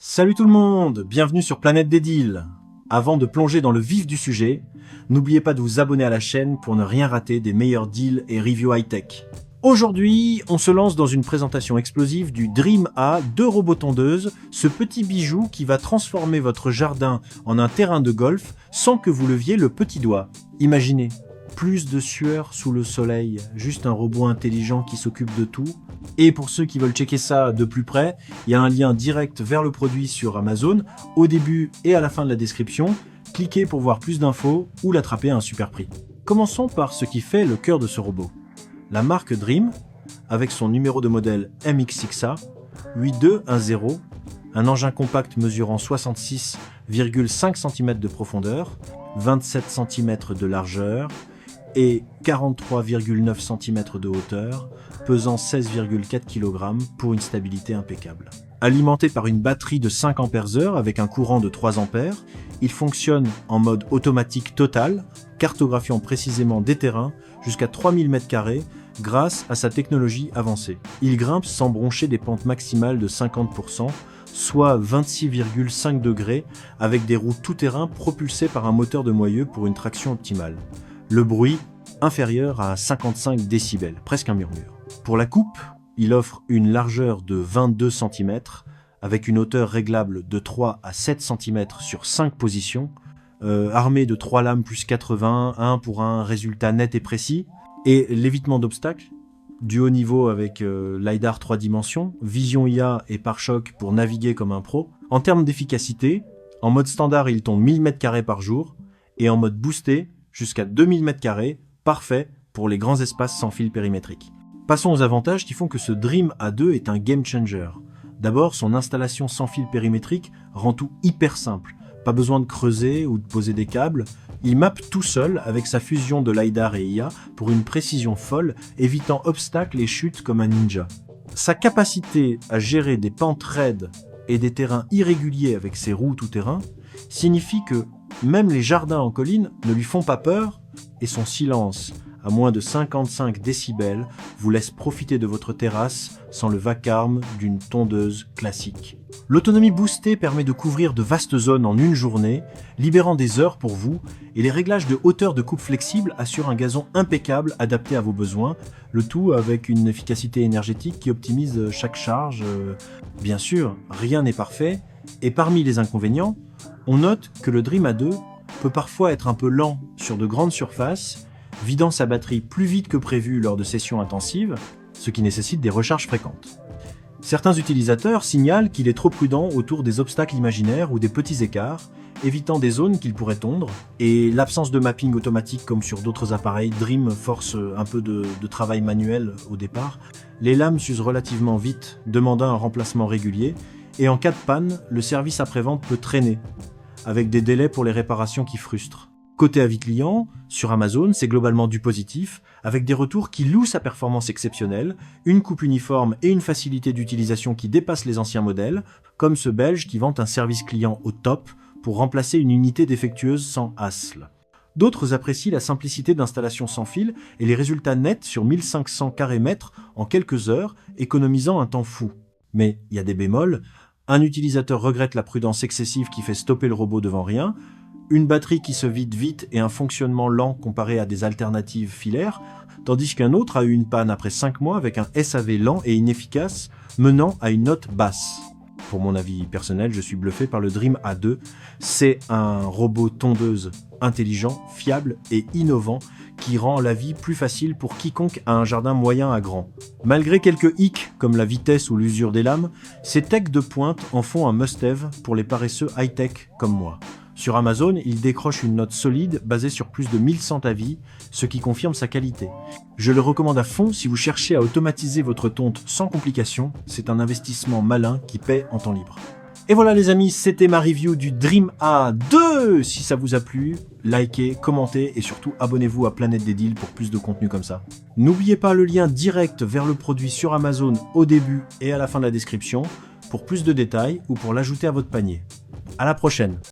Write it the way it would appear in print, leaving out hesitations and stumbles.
Salut tout le monde, bienvenue sur Planète des Deals. Avant de plonger dans le vif du sujet, n'oubliez pas de vous abonner à la chaîne pour ne rien rater des meilleurs deals et reviews high-tech. Aujourd'hui, on se lance dans une présentation explosive du Dream A de robot-tondeuse, ce petit bijou qui va transformer votre jardin en un terrain de golf sans que vous leviez le petit doigt. Imaginez, plus de sueur sous le soleil, juste un robot intelligent qui s'occupe de tout. Et pour ceux qui veulent checker ça de plus près, il y a un lien direct vers le produit sur Amazon, au début et à la fin de la description. Cliquez pour voir plus d'infos ou l'attraper à un super prix. Commençons par ce qui fait le cœur de ce robot. La marque Dream, avec son numéro de modèle MX6A, 8210, un engin compact mesurant 66,5 cm de profondeur, 27 cm de largeur et 43,9 cm de hauteur, pesant 16,4 kg pour une stabilité impeccable. Alimenté par une batterie de 5 Ampères avec un courant de 3 A, il fonctionne en mode automatique total, cartographiant précisément des terrains jusqu'à 3000 m² grâce à sa technologie avancée. Il grimpe sans broncher des pentes maximales de 50%, soit 26,5 degrés, avec des roues tout-terrain propulsées par un moteur de moyeu pour une traction optimale. Le bruit inférieur à 55 décibels, presque un murmure. Pour la coupe, il offre une largeur de 22 cm avec une hauteur réglable de 3 à 7 cm sur 5 positions, armé de 3 lames plus 80, 1 pour un résultat net et précis, et l'évitement d'obstacles, du haut niveau avec LiDAR 3 dimensions, vision IA et pare-choc pour naviguer comme un pro. En termes d'efficacité, en mode standard il tombe 1000 m² par jour, et en mode boosté, jusqu'à 2000 m², parfait pour les grands espaces sans fil périmétrique. Passons aux avantages qui font que ce Dream A2 est un game changer. D'abord, son installation sans fil périmétrique rend tout hyper simple. Pas besoin de creuser ou de poser des câbles. Il mappe tout seul avec sa fusion de LiDAR et IA pour une précision folle, évitant obstacles et chutes comme un ninja. Sa capacité à gérer des pentes raides et des terrains irréguliers avec ses roues tout-terrain signifie que même les jardins en colline ne lui font pas peur, et son silence, à moins de 55 décibels, vous laisse profiter de votre terrasse sans le vacarme d'une tondeuse classique. L'autonomie boostée permet de couvrir de vastes zones en une journée, libérant des heures pour vous, et les réglages de hauteur de coupe flexible assurent un gazon impeccable adapté à vos besoins, le tout avec une efficacité énergétique qui optimise chaque charge. Bien sûr, rien n'est parfait, et parmi les inconvénients, on note que le Dream A2 peut parfois être un peu lent sur de grandes surfaces, vidant sa batterie plus vite que prévu lors de sessions intensives, ce qui nécessite des recharges fréquentes. Certains utilisateurs signalent qu'il est trop prudent autour des obstacles imaginaires ou des petits écarts, évitant des zones qu'il pourrait tondre, et l'absence de mapping automatique comme sur d'autres appareils Dream force un peu de travail manuel au départ. Les lames s'usent relativement vite, demandant un remplacement régulier, et en cas de panne, le service après-vente peut traîner, avec des délais pour les réparations qui frustrent. Côté avis client, sur Amazon, c'est globalement du positif, avec des retours qui louent sa performance exceptionnelle, une coupe uniforme et une facilité d'utilisation qui dépassent les anciens modèles, comme ce Belge qui vante un service client au top pour remplacer une unité défectueuse sans hassle. D'autres apprécient la simplicité d'installation sans fil et les résultats nets sur 1500 carrés-mètres en quelques heures, économisant un temps fou. Mais il y a des bémols. Un utilisateur regrette la prudence excessive qui fait stopper le robot devant rien, une batterie qui se vide vite et un fonctionnement lent comparé à des alternatives filaires, tandis qu'un autre a eu une panne après 5 mois avec un SAV lent et inefficace, menant à une note basse. Pour mon avis personnel, je suis bluffé par le Dream A2. C'est un robot tondeuse intelligent, fiable et innovant qui rend la vie plus facile pour quiconque a un jardin moyen à grand. Malgré quelques hicks comme la vitesse ou l'usure des lames, ces techs de pointe en font un must-have pour les paresseux high-tech comme moi. Sur Amazon, il décroche une note solide basée sur plus de 1100 avis, ce qui confirme sa qualité. Je le recommande à fond si vous cherchez à automatiser votre tonte sans complications, c'est un investissement malin qui paie en temps libre. Et voilà les amis, c'était ma review du Dream A2. Si ça vous a plu, likez, commentez et surtout abonnez-vous à Planète des Deals pour plus de contenu comme ça. N'oubliez pas le lien direct vers le produit sur Amazon au début et à la fin de la description pour plus de détails ou pour l'ajouter à votre panier. À la prochaine.